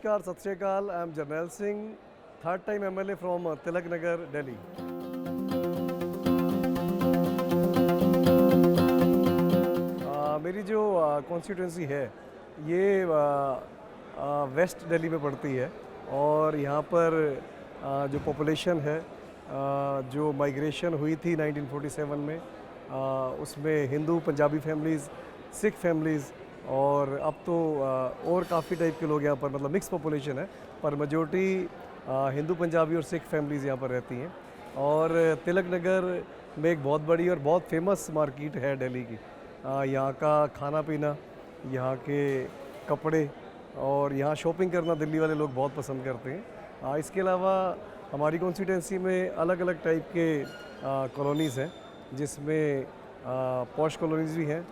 नमस्कार, सत श्री अकाल। I am Jarnail Singh, third time MLA from Tilak Nagar, Delhi. मेरी जो कॉन्स्टिट्यूंसी है ये वेस्ट दिल्ली में पड़ती है और यहाँ पर जो पॉपुलेशन है, जो माइग्रेशन हुई थी 1947 में, उसमें हिंदू पंजाबी फैमिलीज़, सिख फैमिलीज़ और अब तो और काफ़ी टाइप के लोग यहाँ पर, मतलब मिक्स पॉपुलेशन है, पर मेजॉरिटी हिंदू पंजाबी और सिख फैमिलीज़ यहाँ पर रहती हैं। और तिलक नगर में एक बहुत बड़ी और बहुत फेमस मार्केट है दिल्ली की। यहाँ का खाना पीना, यहाँ के कपड़े और यहाँ शॉपिंग करना दिल्ली वाले लोग बहुत पसंद करते हैं। इसके अलावा हमारी कॉन्स्टिट्यूंसी में अलग अलग टाइप के कॉलोनीज़ हैं, जिसमें पॉश कॉलोनीज़ भी हैं,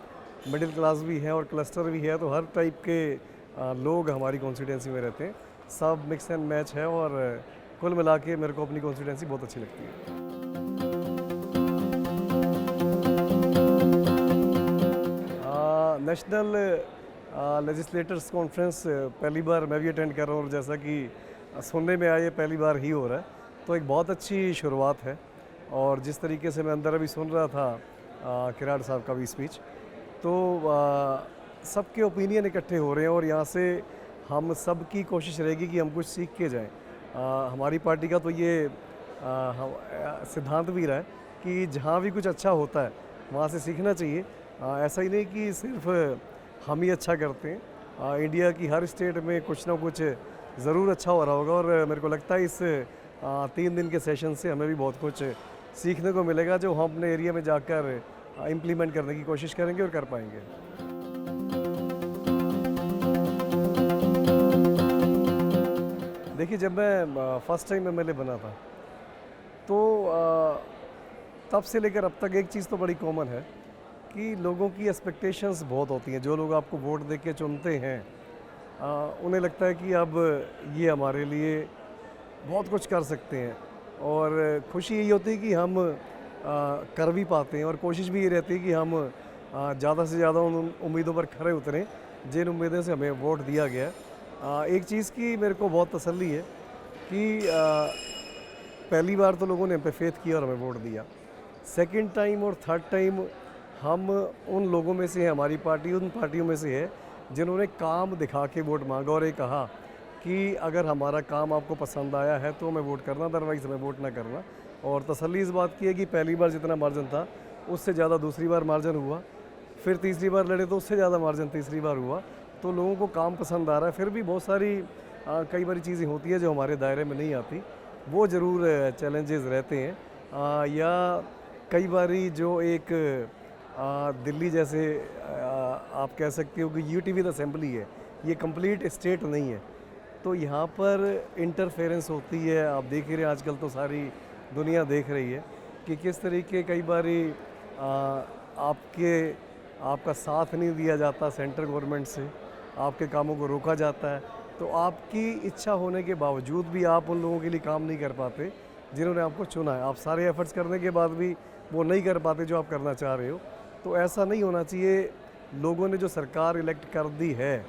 मिडिल क्लास भी हैं और क्लस्टर भी है। तो हर टाइप के लोग हमारी कॉन्स्टिट्यूंसी में रहते हैं, सब मिक्स एंड मैच है और कुल मिला के मेरे को अपनी कॉन्स्टिट्यूंसी बहुत अच्छी लगती है। नेशनल लेजिस्लेटर्स कॉन्फ्रेंस पहली बार मैं भी अटेंड कर रहा हूँ और जैसा कि सुनने में आया, पहली बार ही हो रहा है, तो एक बहुत अच्छी शुरुआत है। और जिस तरीके से मैं अंदर अभी सुन रहा था किराड़ साहब का भी स्पीच, तो सबके ओपिनियन इकट्ठे हो रहे हैं और यहाँ से हम सब की कोशिश रहेगी कि हम कुछ सीख के जाएं। हमारी पार्टी का तो ये सिद्धांत भी रहा है कि जहाँ भी कुछ अच्छा होता है वहाँ से सीखना चाहिए। ऐसा ही नहीं कि सिर्फ हम ही अच्छा करते हैं, इंडिया की हर स्टेट में कुछ ना कुछ ज़रूर अच्छा हो रहा होगा। और मेरे को लगता है इस 3 दिन के सेशन से हमें भी बहुत कुछ सीखने को मिलेगा, जो हम अपने एरिया में जाकर इम्प्लीमेंट करने की कोशिश करेंगे और कर पाएंगे। देखिए, जब मैं फर्स्ट टाइम एमएलए बना था तो तब से लेकर अब तक एक चीज़ तो बड़ी कॉमन है कि लोगों की एक्सपेक्टेशंस बहुत होती हैं। जो लोग आपको वोट दे के चुनते हैं, उन्हें लगता है कि अब ये हमारे लिए बहुत कुछ कर सकते हैं और खुशी यही होती है कि हम कर भी पाते हैं। और कोशिश भी ये रहती है कि हम ज़्यादा से ज़्यादा उन उम्मीदों पर खरे उतरें जिन उम्मीदों से हमें वोट दिया गया। एक चीज़ की मेरे को बहुत तसल्ली है कि पहली बार तो लोगों ने हम पे फेथ किया और हमें वोट दिया। सेकंड टाइम और थर्ड टाइम हम उन लोगों में से हैं, हमारी पार्टी उन पार्टियों में से है जिन्होंने काम दिखा के वोट मांगा और ये कहा कि अगर हमारा काम आपको पसंद आया है तो हमें वोट करना, अदरवाइज़ हमें वोट ना करना। और तसल्ली इस बात की है कि पहली बार जितना मार्जिन था उससे ज़्यादा दूसरी बार मार्जिन हुआ, फिर तीसरी बार लड़े तो उससे ज़्यादा मार्जिन तीसरी बार हुआ। तो लोगों को काम पसंद आ रहा है। फिर भी बहुत सारी कई बारी चीज़ें होती है जो हमारे दायरे में नहीं आती, वो ज़रूर चैलेंजेस रहते हैं। या कई बारी जो एक दिल्ली जैसे आप कह सकते हो कि यूटी विद असेंबली है, ये कंप्लीट स्टेट नहीं है, तो यहाँ पर इंटरफेरेंस होती है। आप देख ही रहे हैं, आजकल तो सारी दुनिया देख रही है कि किस तरीके कई बारी आपका साथ नहीं दिया जाता सेंट्रल गवर्नमेंट से, आपके कामों को रोका जाता है। तो आपकी इच्छा होने के बावजूद भी आप उन लोगों के लिए काम नहीं कर पाते जिन्होंने आपको चुना है। आप सारे एफर्ट्स करने के बाद भी वो नहीं कर पाते जो आप करना चाह रहे हो। तो ऐसा नहीं होना चाहिए। लोगों ने जो सरकार इलेक्ट कर दी है,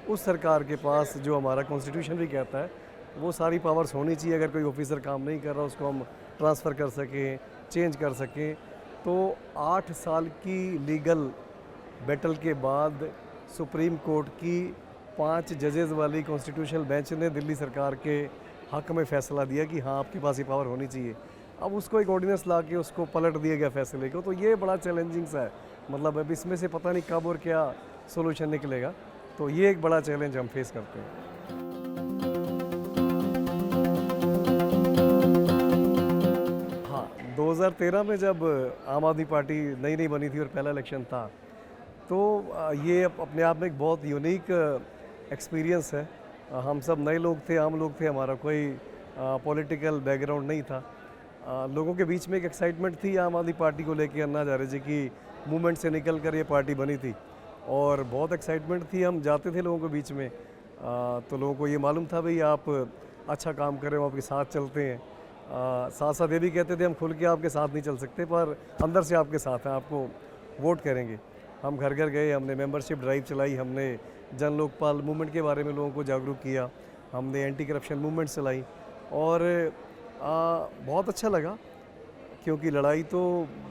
उस सरकार के पास, जो हमारा कॉन्स्टिट्यूशन भी कहता है, वो सारी पावर्स होनी चाहिए। अगर कोई ऑफिसर काम नहीं कर रहा, उसको हम ट्रांसफ़र कर सकें, चेंज कर सकें। तो 8 साल की लीगल बैटल के बाद सुप्रीम कोर्ट की 5 जजेज़ वाली कॉन्स्टिट्यूशनल बेंच ने दिल्ली सरकार के हक़ में फ़ैसला दिया कि हाँ, आपके पास ये पावर होनी चाहिए। अब उसको एक ऑर्डिनेंस ला के उसको पलट दिया गया फैसले को। तो ये बड़ा चैलेंजिंग सा है, मतलब अब इसमें से पता नहीं कब और क्या सोल्यूशन निकलेगा। तो ये एक बड़ा चैलेंज हम फेस करते हैं। हाँ, 2013 में जब आम आदमी पार्टी नई नई बनी थी और पहला इलेक्शन था, तो ये अपने आप में एक बहुत यूनिक एक्सपीरियंस है। हम सब नए लोग थे, आम लोग थे, हमारा कोई पॉलिटिकल बैकग्राउंड नहीं था। लोगों के बीच में एक एक्साइटमेंट थी आम आदमी पार्टी को लेकर। अन्ना हज़ारे जी की मूवमेंट से निकल कर ये पार्टी बनी थी और बहुत एक्साइटमेंट थी। हम जाते थे लोगों के बीच में, तो लोगों को ये मालूम था भाई आप अच्छा काम कर रहे हो, आपके साथ चलते हैं। साथ साथ ये भी कहते थे हम खुल के आपके साथ नहीं चल सकते, पर अंदर से आपके साथ हैं, आपको वोट करेंगे। हम घर घर गए, हमने मेंबरशिप ड्राइव चलाई, हमने जन लोकपाल मूवमेंट के बारे में लोगों को जागरूक किया हमने एंटी करप्शन मूवमेंट चलाई और बहुत अच्छा लगा, क्योंकि लड़ाई तो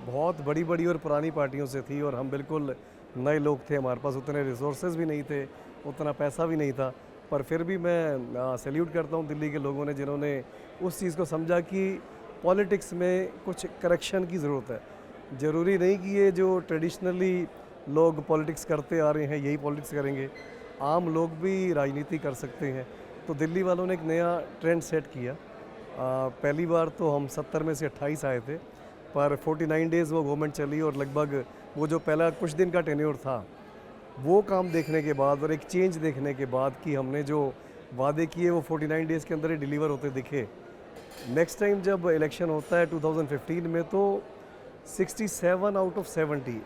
बहुत बड़ी बड़ी और पुरानी पार्टियों से थी और हम बिल्कुल नए लोग थे, हमारे पास उतने रिसोर्सेज भी नहीं थे, उतना पैसा भी नहीं था। पर फिर भी मैं सैल्यूट करता हूँ दिल्ली के लोगों ने, जिन्होंने उस चीज़ को समझा कि पॉलिटिक्स में कुछ करेक्शन की ज़रूरत है। ज़रूरी नहीं कि ये जो ट्रेडिशनली लोग पॉलिटिक्स करते आ रहे हैं यही पॉलिटिक्स करेंगे, आम लोग भी राजनीति कर सकते हैं। तो दिल्ली वालों ने एक नया ट्रेंड सेट किया। पहली बार तो हम 70 में से 28 आए थे, पर 49 डेज़ वो गवर्नमेंट चली और लगभग वो जो पहला कुछ दिन का टेन्योर था, वो काम देखने के बाद और एक चेंज देखने के बाद कि हमने जो वादे किए वो 49 डेज़ के अंदर ही डिलीवर होते दिखे। नेक्स्ट टाइम जब इलेक्शन होता है 2015 में, तो 67 आउट ऑफ 70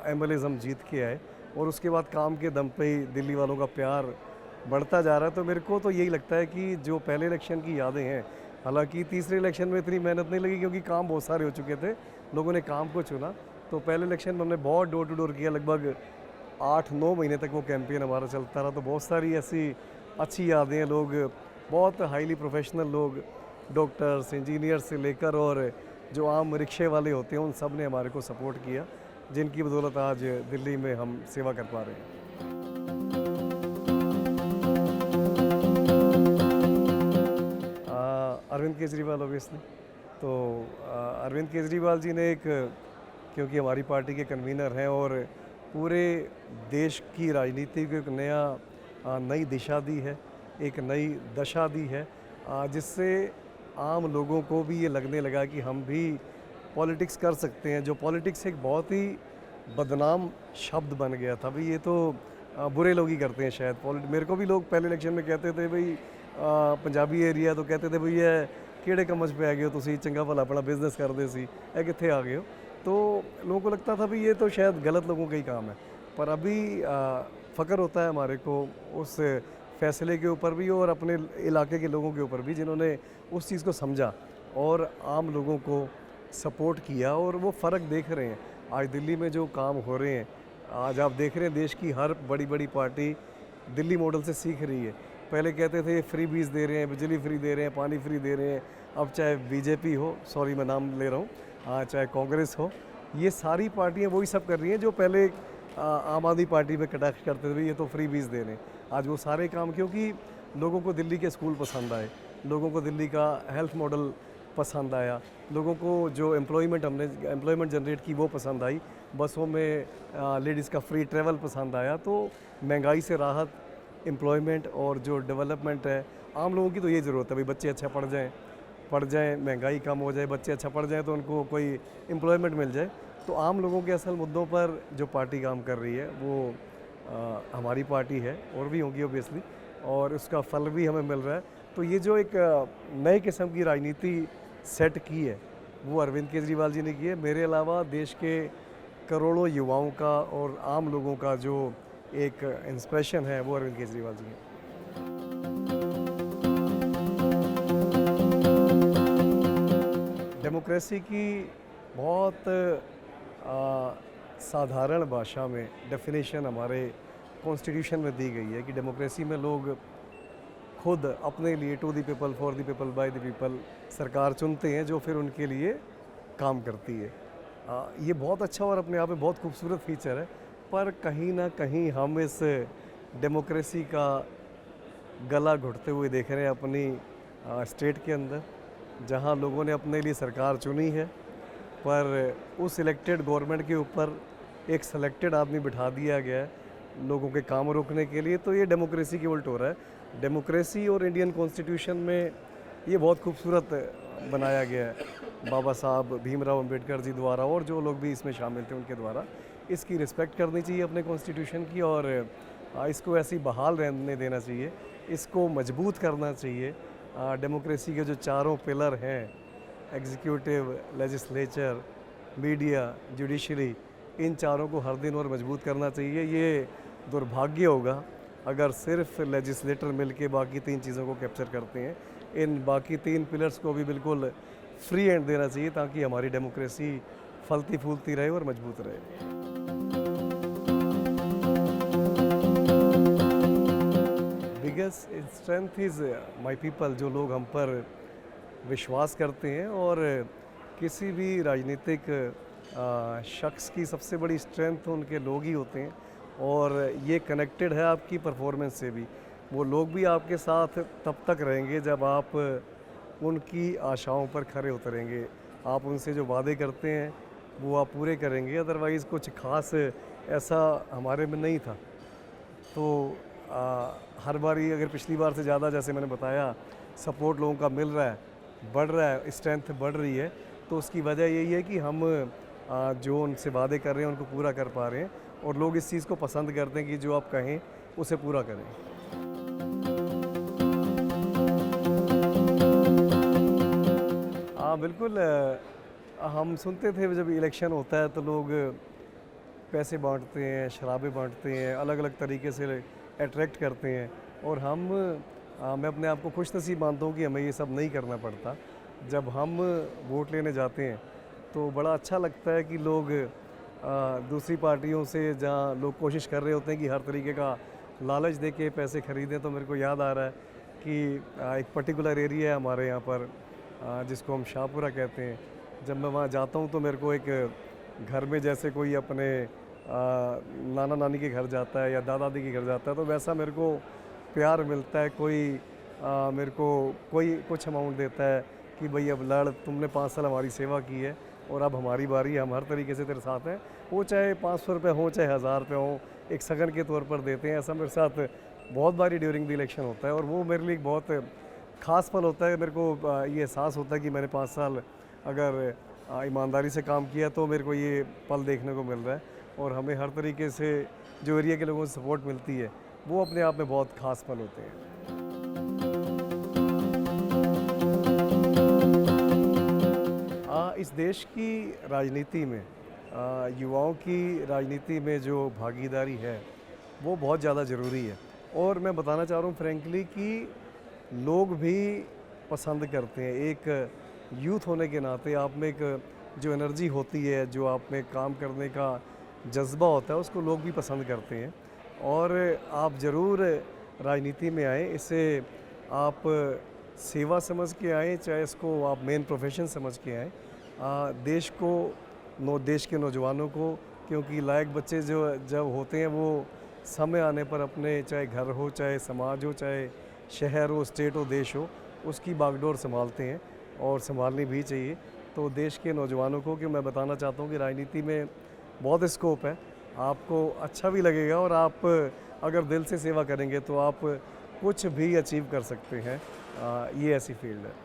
एमएलएज हम जीत के आए और उसके बाद काम के दम पे ही दिल्ली वालों का प्यार बढ़ता जा रहा है। तो मेरे को तो यही लगता है कि जो पहले इलेक्शन की यादें हैं, हालांकि तीसरे इलेक्शन में इतनी मेहनत नहीं लगी क्योंकि काम बहुत सारे हो चुके थे, लोगों ने काम को चुना। तो पहले इलेक्शन में हमने बहुत डोर टू डोर किया, लगभग 8-9 महीने तक वो कैंपेन हमारा चलता रहा। तो बहुत सारी ऐसी अच्छी यादें हैं। लोग बहुत हाईली प्रोफेशनल लोग, डॉक्टर्स, इंजीनियर से लेकर और जो आम रिक्शे वाले होते हैं, उन सब ने हमारे को सपोर्ट किया, जिनकी बदौलत आज दिल्ली में हम सेवा कर पा रहे हैं। अरविंद केजरीवाल ओबियसली। तो अरविंद केजरीवाल जी ने एक, क्योंकि हमारी पार्टी के कन्वीनर हैं और पूरे देश की राजनीति को एक नई दिशा दी है, एक नई दशा दी है, जिससे आम लोगों को भी ये लगने लगा कि हम भी पॉलिटिक्स कर सकते हैं। जो पॉलिटिक्स एक बहुत ही बदनाम शब्द बन गया था, भाई ये तो बुरे लोग ही करते हैं शायद। मेरे को भी लोग पहले इलेक्शन में कहते थे भाई पंजाबी एरिया, तो कहते थे भई किहड़े कम्म पे आ गए हो तुसी, चंगा भला अपना बिजनेस करते सी, कित्थे आ गए हो। तो लोगों को लगता था भी ये तो शायद गलत लोगों का ही काम है। पर अभी फ़ख्र होता है हमारे को उस फैसले के ऊपर भी और अपने इलाके के लोगों के ऊपर भी, जिन्होंने उस चीज़ को समझा और आम लोगों को सपोर्ट किया और वो फ़र्क देख रहे हैं। आज दिल्ली में जो काम हो रहे हैं, आज आप देख रहे हैं देश की हर बड़ी बड़ी पार्टी दिल्ली मॉडल से सीख रही है। पहले कहते थे फ्री बीज दे रहे हैं, बिजली फ्री दे रहे हैं, पानी फ्री दे रहे हैं। अब चाहे बीजेपी हो, सॉरी मैं नाम ले रहा हूँ, चाहे कांग्रेस हो, ये सारी पार्टियाँ वही सब कर रही हैं जो पहले आम आदमी पार्टी पे कटाक्ष करते थे, ये तो फ्री बीज दे रहे हैं। आज वो सारे काम, क्योंकि लोगों को दिल्ली के स्कूल पसंद आए, लोगों को दिल्ली का हेल्थ मॉडल पसंद आया, लोगों को जो एम्प्लॉयमेंट जनरेट की वो पसंद आई, बसों में लेडीज़ का फ्री ट्रैवल पसंद आया। तो महंगाई से राहत, एम्प्लॉयमेंट और जो डेवलपमेंट है, आम लोगों की तो ये ज़रूरत है भाई, बच्चे अच्छा पढ़ जाएँ, महंगाई कम हो जाए, बच्चे अच्छा पढ़ जाएँ तो उनको कोई एम्प्लॉयमेंट मिल जाए। तो आम लोगों के असल मुद्दों पर जो पार्टी काम कर रही है वो हमारी पार्टी है, और भी होगी ओबियसली, और उसका फल भी हमें मिल रहा है। तो ये जो एक नए किस्म की राजनीति सेट की है वो अरविंद केजरीवाल जी ने की है। मेरे अलावा देश के करोड़ों युवाओं का और आम लोगों का जो एक इंस्पिरेशन है वो अरविंद केजरीवाल जी हैं। डेमोक्रेसी की बहुत साधारण भाषा में डेफिनेशन हमारे कॉन्स्टिट्यूशन में दी गई है कि डेमोक्रेसी में लोग खुद अपने लिए, to the people, for the people, by the people सरकार चुनते हैं जो फिर उनके लिए काम करती है। ये बहुत अच्छा और अपने आप में बहुत खूबसूरत फीचर है, पर कहीं ना कहीं हम इस डेमोक्रेसी का गला घुटते हुए देख रहे हैं अपनी स्टेट के अंदर, जहां लोगों ने अपने लिए सरकार चुनी है, पर उस इलेक्टेड गवर्नमेंट के ऊपर एक सेलेक्टेड आदमी बिठा दिया गया है लोगों के काम रोकने के लिए। तो ये डेमोक्रेसी के उल्ट हो रहा है। डेमोक्रेसी और इंडियन कॉन्स्टिट्यूशन में ये बहुत खूबसूरत बनाया गया है बाबा साहब भीमराव अंबेडकर जी द्वारा, और जो लोग भी इसमें शामिल थे उनके द्वारा। इसकी रिस्पेक्ट करनी चाहिए अपने कॉन्स्टिट्यूशन की, और इसको ऐसी बहाल रहने देना चाहिए, इसको मजबूत करना चाहिए। डेमोक्रेसी के जो चारों पिलर हैं, एग्जीक्यूटिव, लेजिस्लेचर, मीडिया, जुडिशरी, इन चारों को हर दिन और मजबूत करना चाहिए। ये दुर्भाग्य होगा अगर सिर्फ लेजिस्लेटर मिलके बाकी तीन चीज़ों को कैप्चर करते हैं। इन बाकी तीन पिलर्स को भी बिल्कुल फ्री हैंड देना चाहिए ताकि हमारी डेमोक्रेसी फलती फूलती रहे और मजबूत रहे। Biggest strength is my people, जो लोग हम पर विश्वास करते हैं। और किसी भी राजनीतिक शख्स की सबसे बड़ी स्ट्रेंथ उनके लोग ही होते हैं, और ये कनेक्टेड है आपकी परफॉर्मेंस से भी। वो लोग भी आपके साथ तब तक रहेंगे जब आप उनकी आशाओं पर खरे उतरेंगे, आप उनसे जो वादे करते हैं वो आप पूरे करेंगे। अदरवाइज़ कुछ ख़ास ऐसा हमारे में नहीं था। तो हर बारी अगर पिछली बार से ज़्यादा, जैसे मैंने बताया, सपोर्ट लोगों का मिल रहा है, बढ़ रहा है, स्ट्रेंथ बढ़ रही है, तो उसकी वजह यही है कि हम जो उनसे वादे कर रहे हैं उनको पूरा कर पा रहे हैं, और लोग इस चीज़ को पसंद करते हैं कि जो आप कहें उसे पूरा करें। हाँ बिल्कुल, हम सुनते थे जब इलेक्शन होता है तो लोग पैसे बांटते हैं, शराबें बांटते हैं, अलग अलग तरीके से अट्रैक्ट करते हैं, और मैं अपने आप को खुशनसीब मानता हूँ कि हमें ये सब नहीं करना पड़ता। जब हम वोट लेने जाते हैं तो बड़ा अच्छा लगता है कि लोग दूसरी पार्टियों से, जहाँ लोग कोशिश कर रहे होते हैं कि हर तरीके का लालच दे के पैसे खरीदें, तो मेरे को याद आ रहा है कि एक पर्टिकुलर एरिया है हमारे यहाँ पर, जिसको हम शाहपुरा कहते हैं। जब मैं वहाँ जाता हूँ तो मेरे को एक घर में जैसे कोई अपने नाना नानी के घर जाता है या दादा दादी के घर जाता है, तो वैसा मेरे को प्यार मिलता है। कोई मेरे को कोई कुछ अमाउंट देता है कि भाई अब लड़, तुमने 5 साल हमारी सेवा की है और अब हमारी बारी, हम हर तरीके से तेरे साथ हैं। वो चाहे 500 रुपये हों, चाहे 1000 रुपये हों, एक सगन के तौर पर देते हैं। ऐसा मेरे साथ बहुत बारी ड्यूरिंग द इलेक्शन होता है, और वो मेरे लिए एक बहुत ख़ास पल होता है। मेरे को ये एहसास होता है कि मैंने 5 साल अगर ईमानदारी से काम किया तो मेरे को ये पल देखने को मिल रहा है, और हमें हर तरीके से जो एरिया के लोगों से सपोर्ट मिलती है वो अपने आप में बहुत ख़ास पल होते हैं। इस देश की राजनीति में, युवाओं की राजनीति में जो भागीदारी है वो बहुत ज़्यादा ज़रूरी है, और मैं बताना चाह रहा हूँ फ्रेंकली कि लोग भी पसंद करते हैं। एक यूथ होने के नाते आप में एक जो एनर्जी होती है, जो आप में काम करने का जज्बा होता है, उसको लोग भी पसंद करते हैं। और आप ज़रूर राजनीति में आएँ, इसे आप सेवा समझ के आएँ, चाहे इसको आप मेन प्रोफेशन समझ के आएँ। देश के नौजवानों को, क्योंकि लायक बच्चे जो जब होते हैं वो समय आने पर अपने, चाहे घर हो, चाहे समाज हो, चाहे शहर हो, स्टेट हो, देश हो, उसकी बागडोर संभालते हैं, और संभालनी भी चाहिए। तो देश के नौजवानों को कि मैं बताना चाहता हूँ कि राजनीति में बहुत स्कोप है, आपको अच्छा भी लगेगा, और आप अगर दिल से सेवा करेंगे तो आप कुछ भी अचीव कर सकते हैं। ये ऐसी फील्ड है।